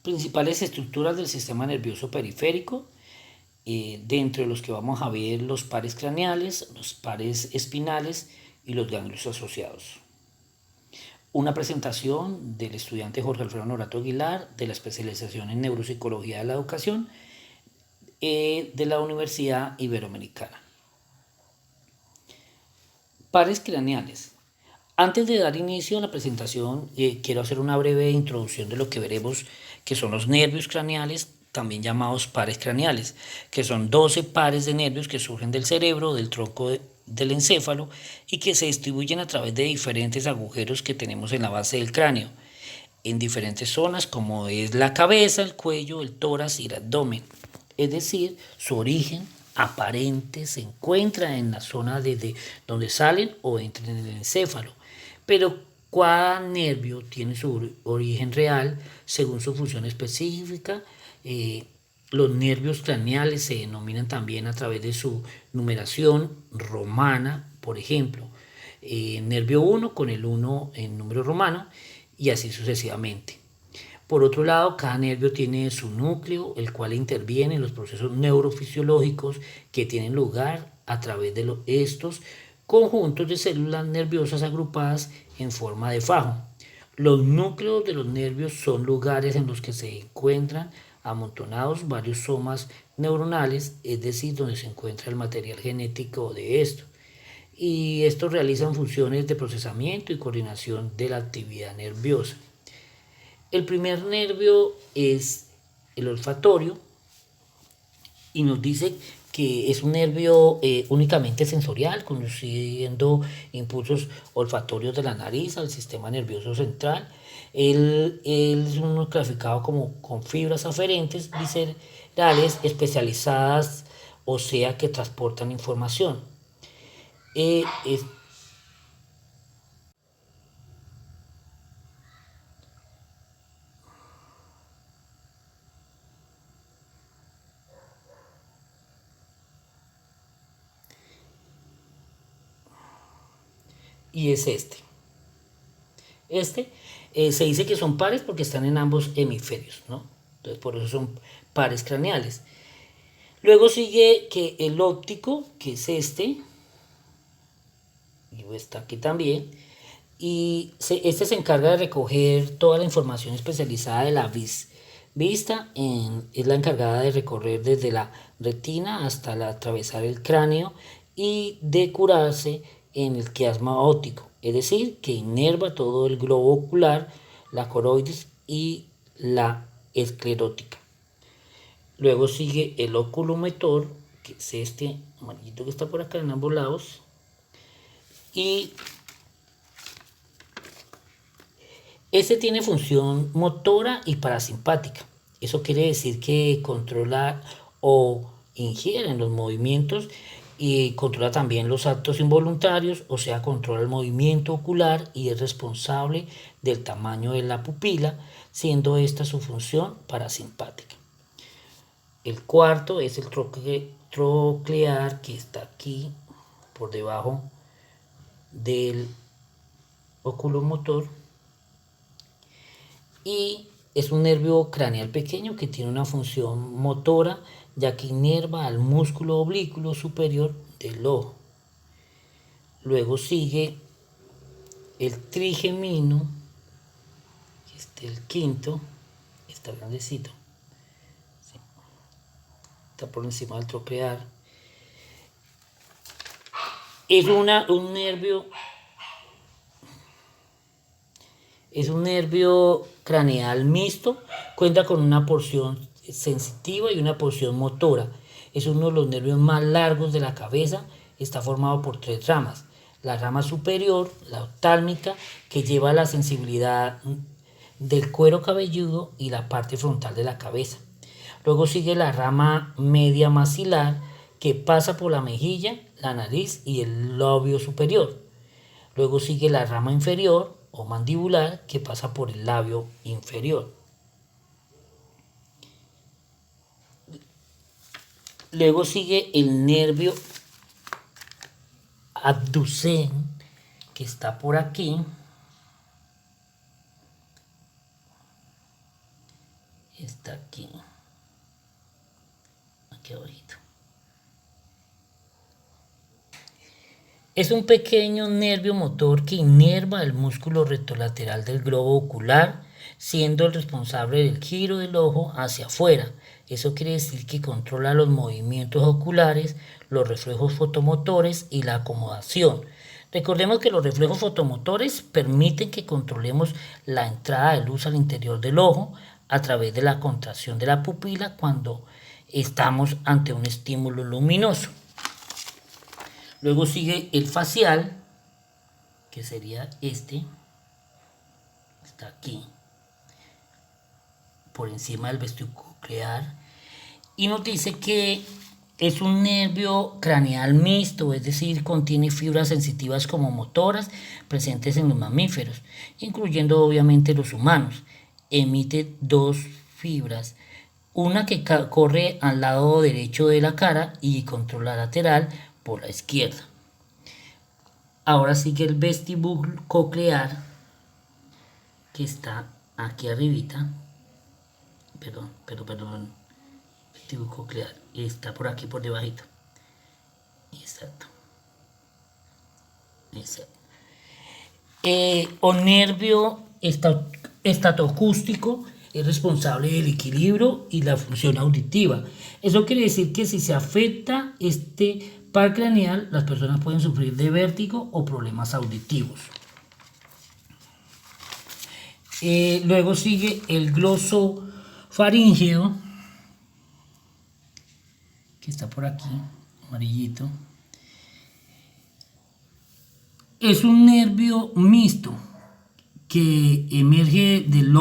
Principales estructuras del sistema nervioso periférico, dentro de los que vamos a ver los pares craneales, los pares espinales y los ganglios asociados. Una presentación del estudiante Jorge Alfredo Norato Aguilar de la especialización en neuropsicología de la educación de la Universidad Iberoamericana. Pares craneales. Antes de dar inicio a la presentación, quiero hacer una breve introducción de lo que veremos, que son los nervios craneales, también llamados pares craneales, que son 12 pares de nervios que surgen del cerebro, del tronco del encéfalo y que se distribuyen a través de diferentes agujeros que tenemos en la base del cráneo, en diferentes zonas como es la cabeza, el cuello, el tórax y el abdomen. Es decir, su origen aparente se encuentra en la zona desde donde salen o entran en el encéfalo, pero cada nervio tiene su origen real según su función específica. Los nervios craneales se denominan también a través de su numeración romana, por ejemplo, nervio 1 con el 1 en número romano y así sucesivamente. Por otro lado, cada nervio tiene su núcleo, el cual interviene en los procesos neurofisiológicos que tienen lugar a través de estos conjuntos de células nerviosas agrupadas en forma de fajo. Los núcleos de los nervios son lugares en los que se encuentran amontonados varios somas neuronales, es decir, donde se encuentra el material genético de estos. Y estos realizan funciones de procesamiento y coordinación de la actividad nerviosa. El primer nervio es el olfatorio y nos dice que es un nervio únicamente sensorial, conduciendo impulsos olfatorios de la nariz al sistema nervioso central. Él es uno clasificado como con fibras aferentes viscerales especializadas, o sea que transportan información. Es y es este. Se dice que son pares porque están en ambos hemisferios, ¿no? Entonces por eso son pares craneales. Luego sigue que el óptico, que es este, y está aquí también, y este se encarga de recoger toda la información especializada de la vista, es la encargada de recorrer desde la retina hasta atravesar el cráneo y de curarse en el quiasma óptico, es decir, que inerva todo el globo ocular, la coroides y la esclerótica. Luego sigue el oculomotor, que es este amarillito que está por acá en ambos lados, y este tiene función motora y parasimpática. Eso quiere decir que controla o ingiere en los movimientos y controla también los actos involuntarios, o sea, controla el movimiento ocular y es responsable del tamaño de la pupila, siendo esta su función parasimpática. El cuarto es el troclear, que está aquí por debajo del oculomotor, y es un nervio craneal pequeño que tiene una función motora, ya que inerva al músculo oblícuo superior del ojo. Luego sigue el trigemino, que es el quinto, está grandecito, ¿sí? Está por encima del troclear. Es un nervio craneal mixto, cuenta con una porción sensitiva y una porción motora. Es uno de los nervios más largos de la cabeza, está formado por 3 ramas. La rama superior, la oftálmica, que lleva la sensibilidad del cuero cabelludo y la parte frontal de la cabeza. Luego sigue la rama media maxilar, que pasa por la mejilla, la nariz y el labio superior. Luego sigue la rama inferior o mandibular, que pasa por el labio inferior. Luego sigue el nervio abducen, que está por aquí. está aquí abajito. Es un pequeño nervio motor que inerva el músculo retrolateral del globo ocular, siendo el responsable del giro del ojo hacia afuera. Eso quiere decir que controla los movimientos oculares, los reflejos fotomotores y la acomodación. Recordemos que los reflejos fotomotores permiten que controlemos la entrada de luz al interior del ojo a través de la contracción de la pupila cuando estamos ante un estímulo luminoso. Luego sigue el facial, que sería este, está aquí, por encima del vestíbulo coclear, y nos dice que es un nervio craneal mixto, es decir, contiene fibras sensitivas como motoras presentes en los mamíferos, incluyendo obviamente los humanos. Emite dos fibras, una que corre al lado derecho de la cara y controla lateral por la izquierda. Ahora sigue el vestíbulo coclear, que está aquí arribita. Perdón. Vestíbulo coclear está por aquí por debajito. Exacto. O nervio estatoacústico es responsable del equilibrio y la función auditiva. Eso quiere decir que si se afecta este par craneal, las personas pueden sufrir de vértigo o problemas auditivos. Luego sigue el glosofaríngeo, que está por aquí, amarillito. Es un nervio mixto que emerge del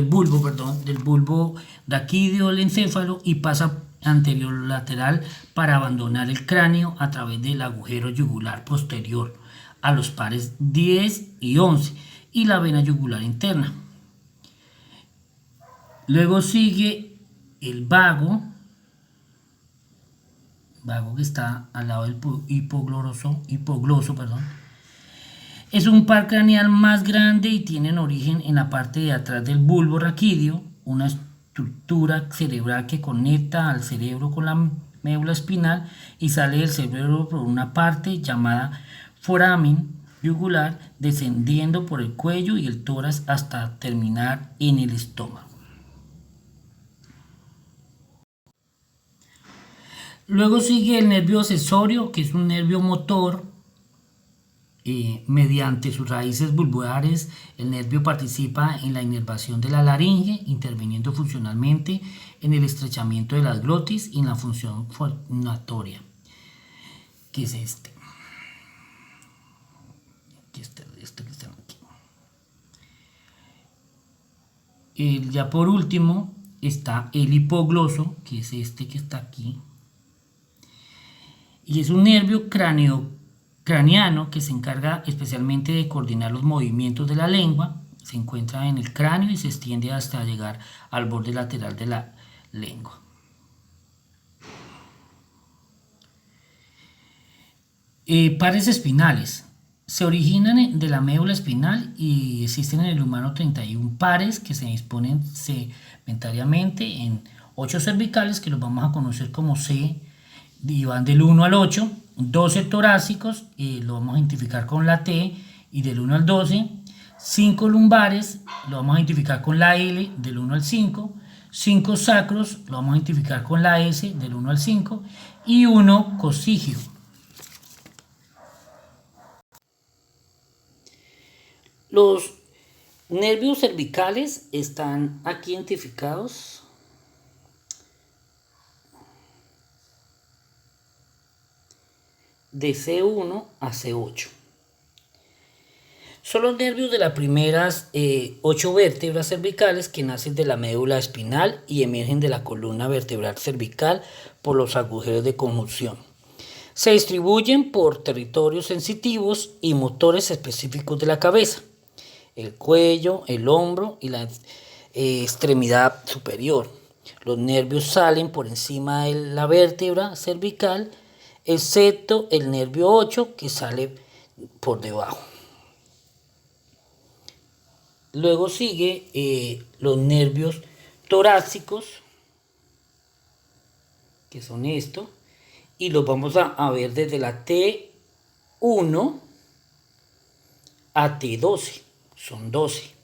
bulbo raquídeo del encéfalo y pasa anterior lateral para abandonar el cráneo a través del agujero yugular posterior a los pares 10 y 11 y la vena yugular interna. Luego sigue el vago que está al lado del hipogloso. Es un par craneal más grande y tiene origen en la parte de atrás del bulbo raquídeo, una estructura cerebral que conecta al cerebro con la médula espinal y sale del cerebro por una parte llamada foramen yugular, descendiendo por el cuello y el tórax hasta terminar en el estómago. Luego sigue el nervio accesorio, que es un nervio motor. Mediante sus raíces bulbares, el nervio participa en la inervación de la laringe, interviniendo funcionalmente en el estrechamiento de las glotis y en la función fonatoria, que es este. Este que está aquí. Ya por último está el hipogloso, que es este que está aquí, y es un nervio craneano que se encarga especialmente de coordinar los movimientos de la lengua. Se encuentra en el cráneo y se extiende hasta llegar al borde lateral de la lengua. Pares espinales. Se originan de la médula espinal y existen en el humano 31 pares que se disponen segmentariamente en 8 cervicales, que los vamos a conocer como C, y van del 1 al 8, 12 torácicos, lo vamos a identificar con la T, y del 1 al 12, 5 lumbares, lo vamos a identificar con la L, del 1 al 5, 5 sacros, lo vamos a identificar con la S, del 1 al 5, y 1 cocígeo. Los nervios cervicales están aquí identificados de C1 a C8. Son los nervios de las primeras 8 vértebras cervicales que nacen de la médula espinal y emergen de la columna vertebral cervical por los agujeros de conjunción. Se distribuyen por territorios sensitivos y motores específicos de la cabeza, el cuello, el hombro y la extremidad superior. Los nervios salen por encima de la vértebra cervical, excepto el nervio 8 que sale por debajo. Luego sigue los nervios torácicos, que son estos, y los vamos a ver desde la T1 a T12, son 12.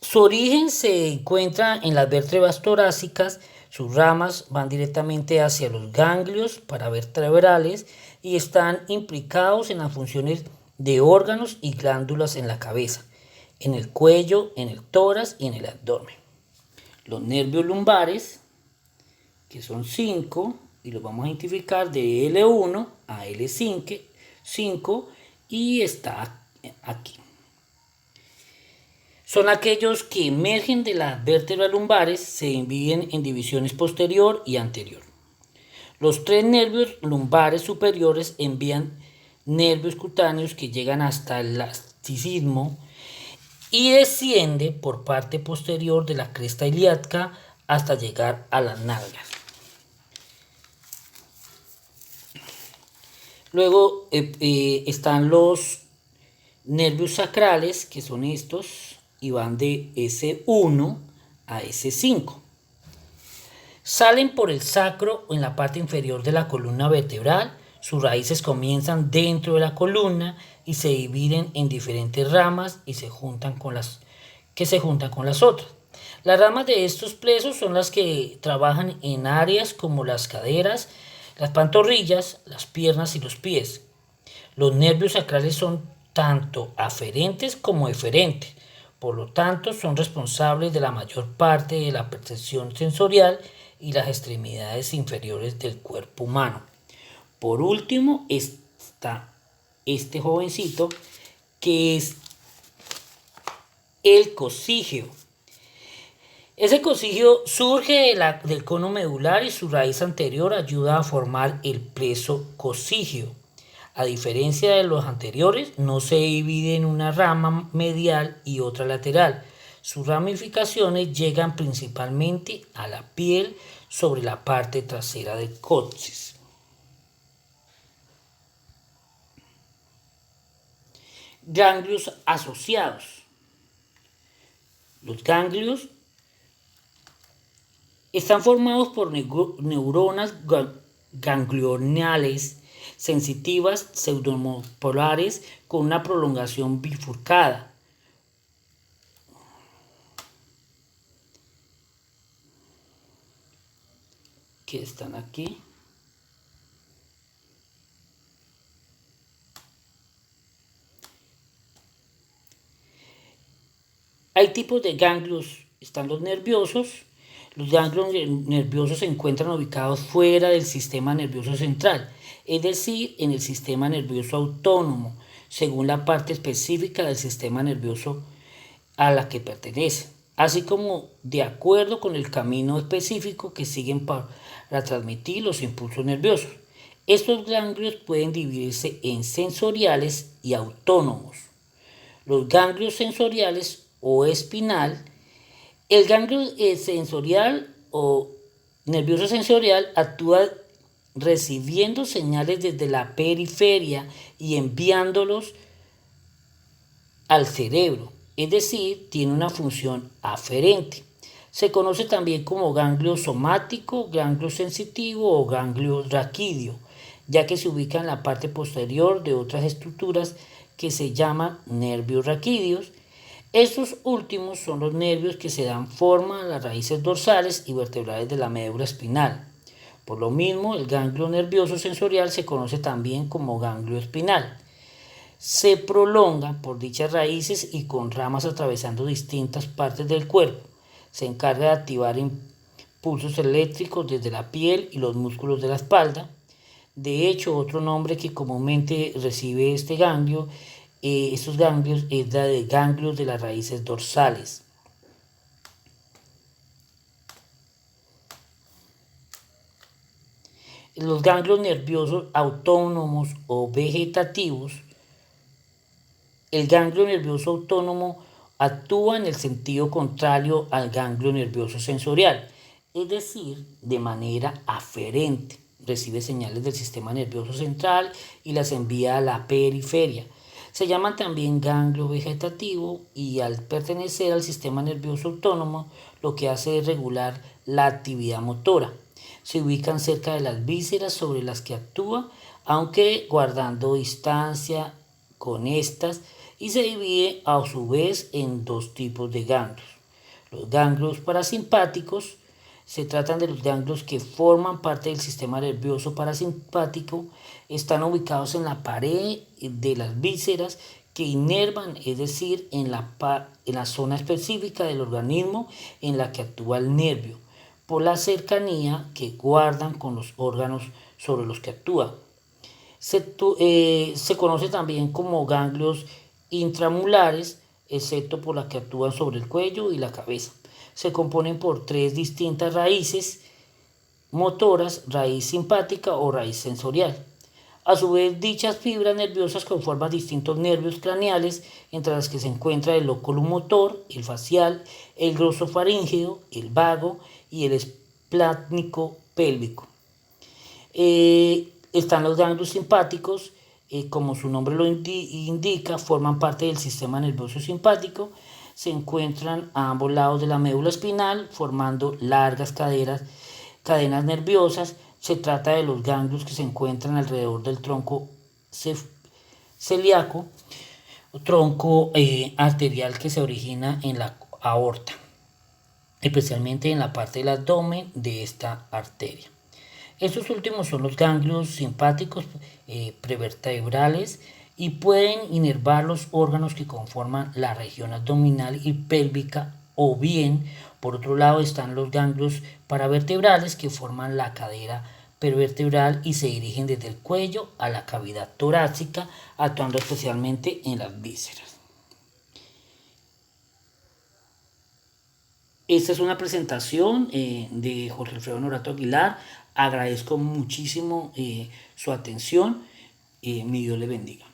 Su origen se encuentra en las vértebras torácicas. Sus ramas van directamente hacia los ganglios paravertebrales y están implicados en las funciones de órganos y glándulas en la cabeza, en el cuello, en el tórax y en el abdomen. Los nervios lumbares, que son 5, y los vamos a identificar de L1 a L5, y está aquí. Son aquellos que emergen de las vértebras lumbares, se dividen en divisiones posterior y anterior. Los 3 nervios lumbares superiores envían nervios cutáneos que llegan hasta el lasticismo y desciende por parte posterior de la cresta ilíaca hasta llegar a las nalgas. Luego están los nervios sacrales, que son estos, y van de S1 a S5. Salen por el sacro en la parte inferior de la columna vertebral. Sus raíces comienzan dentro de la columna y se dividen en diferentes ramas y se juntan con las otras. Las ramas de estos plexos son las que trabajan en áreas como las caderas, las pantorrillas, las piernas y los pies. Los nervios sacrales son tanto aferentes como eferentes. Por lo tanto, son responsables de la mayor parte de la percepción sensorial y las extremidades inferiores del cuerpo humano. Por último está este jovencito, que es el cocígeo. Ese cocígeo surge del cono medular y su raíz anterior ayuda a formar el plexo cocígeo. A diferencia de los anteriores, no se divide en una rama medial y otra lateral. Sus ramificaciones llegan principalmente a la piel sobre la parte trasera del coxis. Ganglios asociados. Los ganglios están formados por neuronas ganglionales sensitivas pseudomopolares con una prolongación bifurcada. Que están aquí. Hay tipos de ganglios. Están los nerviosos. Los ganglios nerviosos se encuentran ubicados fuera del sistema nervioso central, es decir, en el sistema nervioso autónomo, según la parte específica del sistema nervioso a la que pertenece, así como de acuerdo con el camino específico que siguen para transmitir los impulsos nerviosos. Estos ganglios pueden dividirse en sensoriales y autónomos. Los ganglios sensoriales o espinal. El ganglio sensorial o nervioso sensorial actúa recibiendo señales desde la periferia y enviándolos al cerebro, es decir, tiene una función aferente. Se conoce también como ganglio somático, ganglio sensitivo o ganglio raquídeo, ya que se ubica en la parte posterior de otras estructuras que se llaman nervios raquídeos. Estos últimos son los nervios que se dan forma a las raíces dorsales y vertebrales de la médula espinal. Por lo mismo, el ganglio nervioso sensorial se conoce también como ganglio espinal. Se prolonga por dichas raíces y con ramas atravesando distintas partes del cuerpo. Se encarga de activar impulsos eléctricos desde la piel y los músculos de la espalda. De hecho, otro nombre que comúnmente recibe este ganglio, estos ganglios, es la de ganglios de las raíces dorsales. Los ganglios nerviosos autónomos o vegetativos. El ganglio nervioso autónomo actúa en el sentido contrario al ganglio nervioso sensorial, es decir, de manera aferente. Recibe señales del sistema nervioso central y las envía a la periferia. Se llaman también ganglio vegetativo y al pertenecer al sistema nervioso autónomo, lo que hace es regular la actividad motora. Se ubican cerca de las vísceras sobre las que actúa, aunque guardando distancia con estas, y se divide a su vez en dos tipos de ganglios. Los ganglios parasimpáticos se tratan de los ganglios que forman parte del sistema nervioso parasimpático, están ubicados en la pared de las vísceras que inervan, es decir, en la zona específica del organismo en la que actúa el nervio, por la cercanía que guardan con los órganos sobre los que actúa. Se conoce también como ganglios intramulares, excepto por la que actúan sobre el cuello y la cabeza. Se componen por tres distintas raíces motoras, raíz simpática o raíz sensorial. A su vez, dichas fibras nerviosas conforman distintos nervios craneales, entre las que se encuentra el locomotor, el facial, el glosofaríngeo, el vago y el esplácnico pélvico. Están los ganglios simpáticos, como su nombre lo indica, forman parte del sistema nervioso simpático. Se encuentran a ambos lados de la médula espinal, formando largas cadenas nerviosas. Se trata de los ganglios que se encuentran alrededor del tronco celíaco, tronco arterial que se origina en la aorta, especialmente en la parte del abdomen de esta arteria. Estos últimos son los ganglios simpáticos prevertebrales y pueden inervar los órganos que conforman la región abdominal y pélvica, o bien, por otro lado, están los ganglios paravertebrales que forman la cadera pervertebral y se dirigen desde el cuello a la cavidad torácica, actuando especialmente en las vísceras. Esta es una presentación de Jorge Alfredo Norato Aguilar. Agradezco muchísimo su atención. Mi Dios le bendiga.